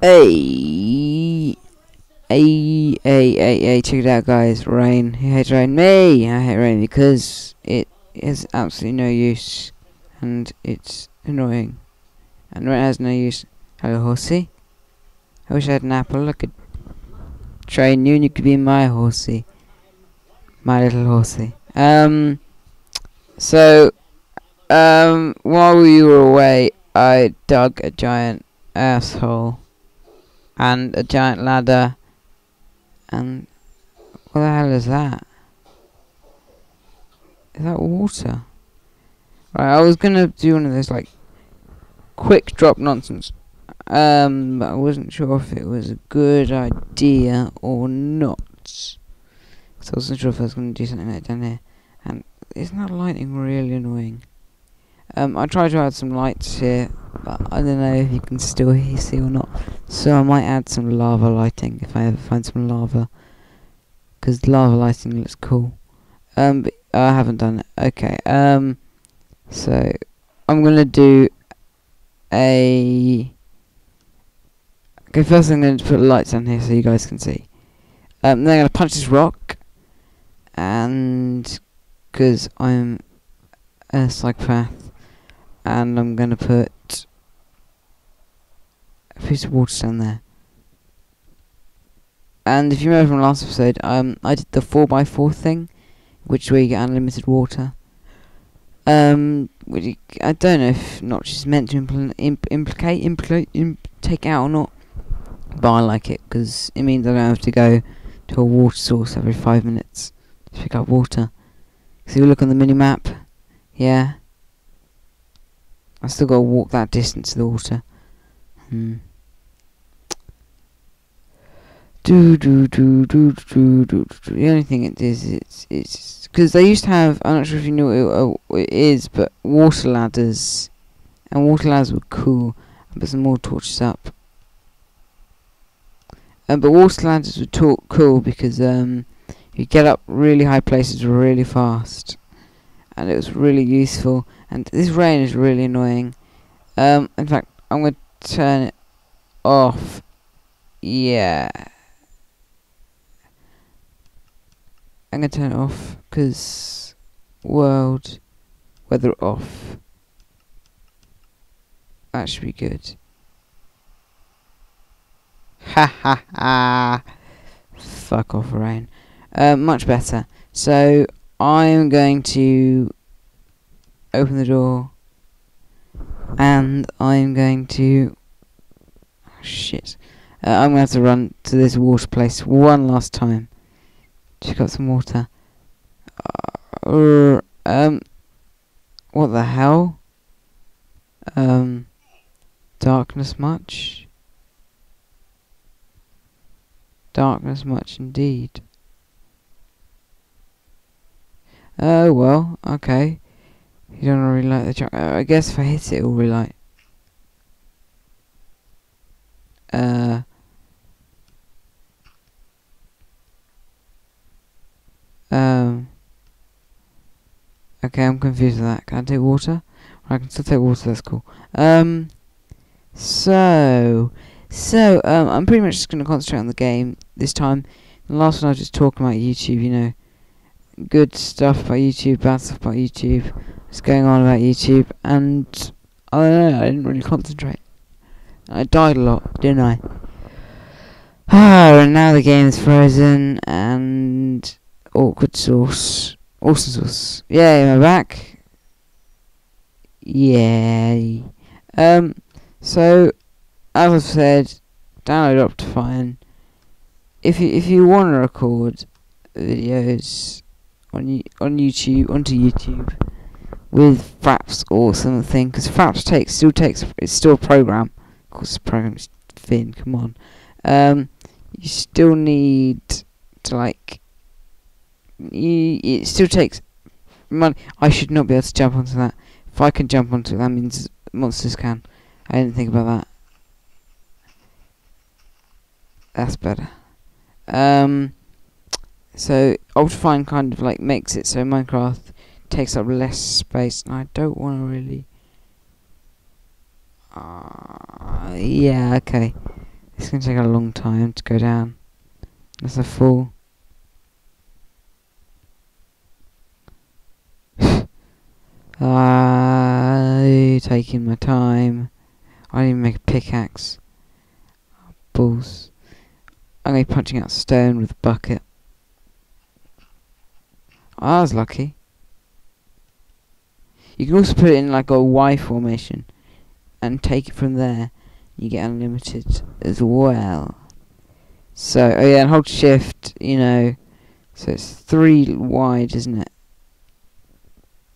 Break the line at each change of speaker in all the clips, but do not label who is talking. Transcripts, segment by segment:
Hey, hey, check it out, guys. Rain. Who hates rain? Me! I hate rain because it is absolutely no use. And it's annoying. And rain has no use. Hello, horsey. I wish I had an apple. I could train you and you could be my horsey. My little horsey. While we were away, I dug a giant asshole. And a giant ladder. And what the hell is that? Is that water? Right, I was gonna do one of those like quick drop nonsense. But I wasn't sure if it was a good idea or not. So I wasn't sure if I was gonna do something like down here. And isn't that lighting really annoying? I tried to add some lights here, but I don't know if you can still see or not. So I might add some lava lighting if I ever find some lava, because lava lighting looks cool. But I haven't done it. Okay. So I'm gonna do a. Okay, first I'm going to put lights down here so you guys can see. Then I'm going to punch this rock, and because I'm a psychopath, and I'm going to put a piece of water down there. And if you remember from last episode, I did the 4x4 thing, which where you get unlimited water. Which I don't know if Notch is meant to take out or not, but I like it because it means I don't have to go to a water source every 5 minutes to pick up water. So you look on the mini map, yeah, I still got to walk that distance to the water. The only thing it is, it's because they used to have, I'm not sure if you know what it is, but water ladders, and water ladders were cool. I'll put some more torches up. But water ladders were cool because you get up really high places really fast, and it was really useful. And this rain is really annoying. In fact, I'm going to turn it off. Yeah, I'm going to turn it off because world weather off. That should be good. Ha ha ha! Fuck off, rain. Much better. So I'm going to open the door, and I'm going to. Oh, shit! I'm gonna have to run to this water place one last time. Just got some water. What the hell? Darkness much? Darkness much indeed. Oh well, okay. You don't really like the junk. I guess if I hit it, it'll relight. Okay, I'm confused with that. Can I take water? I can still take water. That's cool. I'm pretty much just going to concentrate on the game this time. The last one I was just talking about YouTube, you know, good stuff about YouTube, bad stuff about YouTube, what's going on about YouTube, and I don't know, I didn't really concentrate. I died a lot, didn't I? And now the game is frozen, and awkward source, awesome source. Yay, am I back? Yay. So, as I've said, download optifime. If you want to record videos onto YouTube with fraps or something, because fraps it's still a program. Of course, the program's Finn. Come on. You still need to like. It still takes money. I should not be able to jump onto that. If I can jump onto it, that means monsters can. I didn't think about that. That's better. So optifime kind of like makes it so Minecraft takes up less space, and I don't want to really. Yeah, okay. It's gonna take a long time to go down. That's a fall. Taking my time. I didn't even make a pickaxe. Oh, balls. I'm gonna be punching out stone with a bucket. I was lucky. You can also put it in like a Y formation and take it from there. You get unlimited as well. So, oh yeah, and hold shift, you know. So it's 3 wide, isn't it?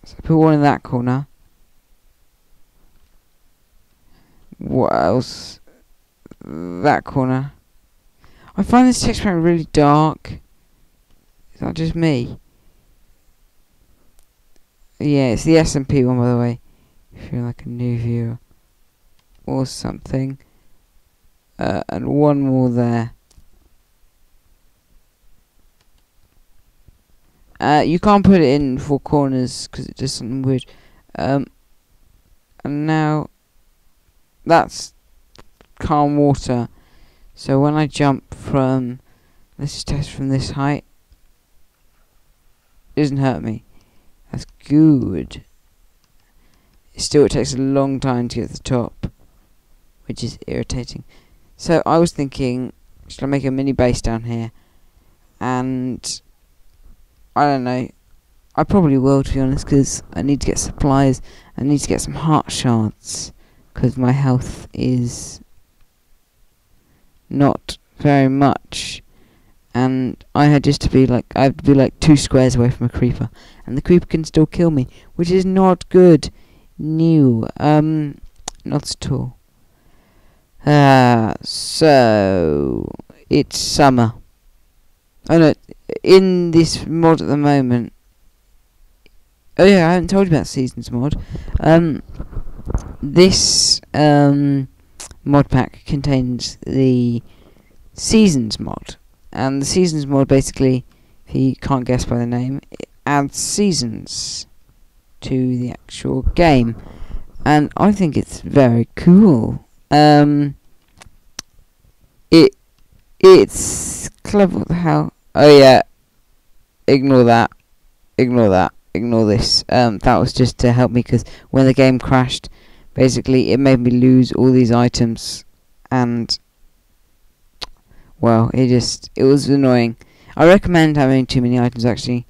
So put one in that corner. What else? That corner. I find this text pack really dark. Is that just me? Yeah, it's the SMP one, by the way. If you're like a new viewer or something. And one more there. You can't put it in 4 corners because it does something weird. And now that's calm water. So when I jump from, let's just test from this height, it doesn't hurt me. That's good. Still, it takes a long time to get to the top, which is irritating. So I was thinking, should I make a mini base down here? And I don't know. I probably will, to be honest, because I need to get supplies. I need to get some heart shards because my health is not very much. And I have to be like 2 squares away from a creeper, and the creeper can still kill me, which is not good. Not at all. So it's summer. Oh no, in this mod at the moment. Oh yeah, I haven't told you about seasons mod. This mod pack contains the seasons mod. And the seasons mod, basically, if you can't guess by the name, it adds seasons to the actual game. And I think it's very cool. It's clever. What the hell? Oh yeah. Ignore that. Ignore that. Ignore this. That was just to help me, because when the game crashed, basically it made me lose all these items, and well, it was annoying. I recommend having too many items, actually.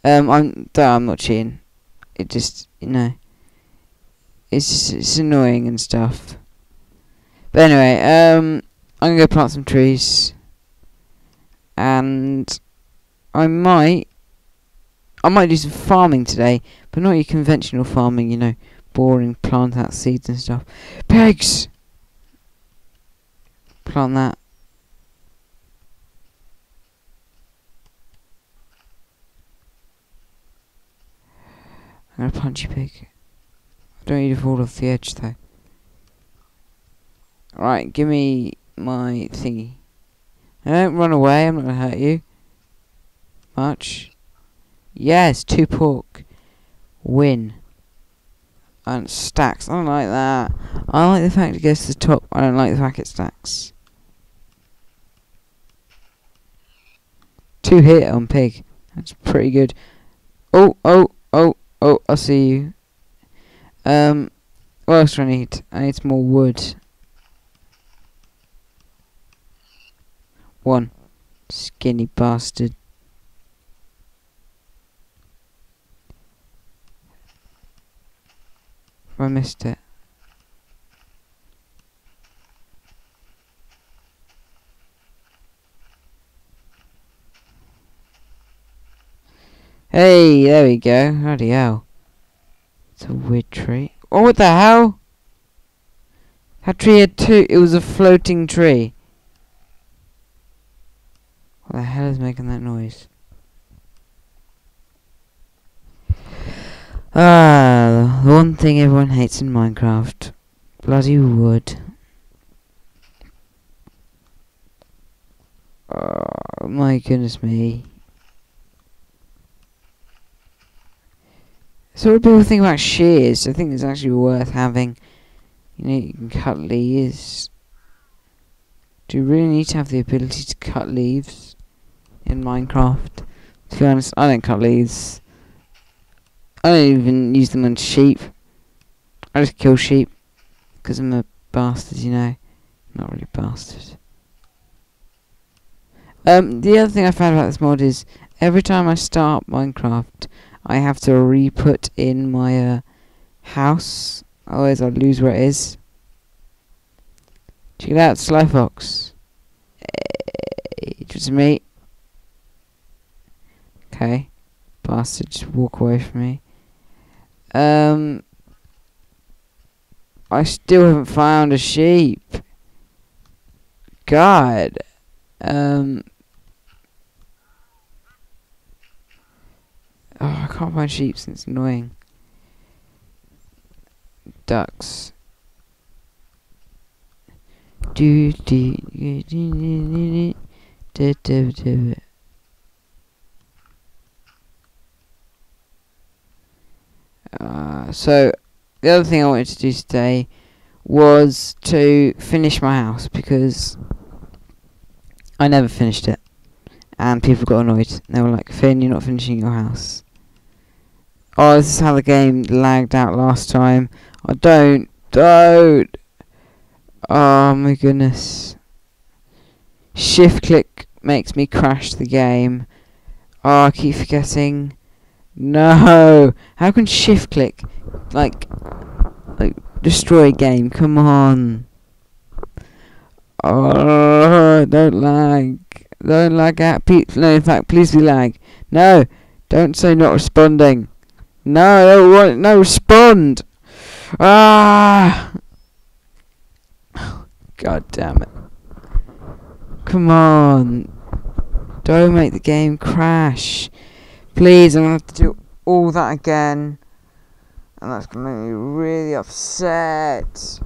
I'm not cheating. It just, you know, it's annoying and stuff. But anyway, I'm gonna go plant some trees, and I might do some farming today, but not your conventional farming, you know, boring, plant out seeds and stuff. Pigs! Plant that. I'm gonna punch you, pig. I don't need to fall off the edge, though. Right, give me my thingy. Now don't run away, I'm not gonna hurt you much. Yes, 2 pork. Win. And stacks. I don't like that. I like the fact it goes to the top. I don't like the fact it stacks. 2 hit on pig. That's pretty good. Oh, I see you. What else do I need? I need some more wood. 1. Skinny bastard. I missed it. Hey, there we go. Bloody hell. It's a weird tree. Oh, what the hell? That tree had 2. It was a floating tree. What the hell is making that noise? Ah, the one thing everyone hates in Minecraft. Bloody wood. Oh, my goodness me. So what do people think about shears? I think it's actually worth having. You know, you can cut leaves. Do you really need to have the ability to cut leaves in Minecraft? To be honest, I don't cut leaves. I don't even use them on sheep. I just kill sheep. Because I'm a bastard, you know. Not really a bastard. The other thing I found about this mod is every time I start Minecraft, I have to re-put in my house. Otherwise I'll lose where it is. Check it out, Sly Fox. Hey, just me. Okay. Bastard, just walk away from me. I still haven't found a sheep. God. Oh, I can't find sheep, and it's annoying. Ducks. So the other thing I wanted to do today was to finish my house, because I never finished it and people got annoyed. They were like, Finn, you're not finishing your house. Oh, this is how the game lagged out last time. Oh, don't. Oh my goodness. Shift click makes me crash the game. Oh, I keep forgetting. No. How can shift click like destroy a game? Come on. Oh, don't lag. Don't lag out. No, in fact, please be lag. No. Don't say not responding. No, no, respond. Ah. God damn it. Come on. Don't make the game crash. Please, I'm going to have to do all that again. And that's going to make me really upset.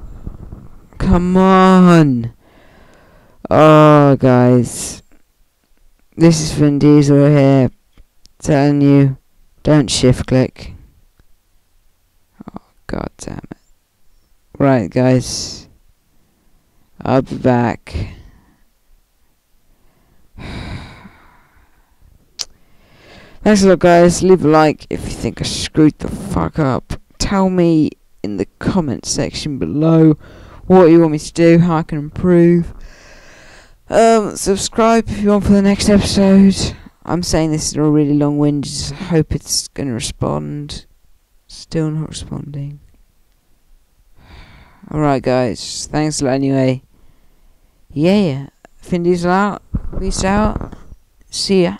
Come on. Oh, guys. This is Finndiesel here. Telling you, don't shift click. Oh, god damn it. Right, guys. I'll be back. Thanks a lot, guys. Leave a like if you think I screwed the fuck up. Tell me in the comment section below what you want me to do, how I can improve. Subscribe if you want for the next episode. I'm saying this is a really long-winded. I hope it's going to respond. Still not responding. Alright, guys. Thanks a lot anyway. Yeah. Finndiesel out. Peace out. See ya.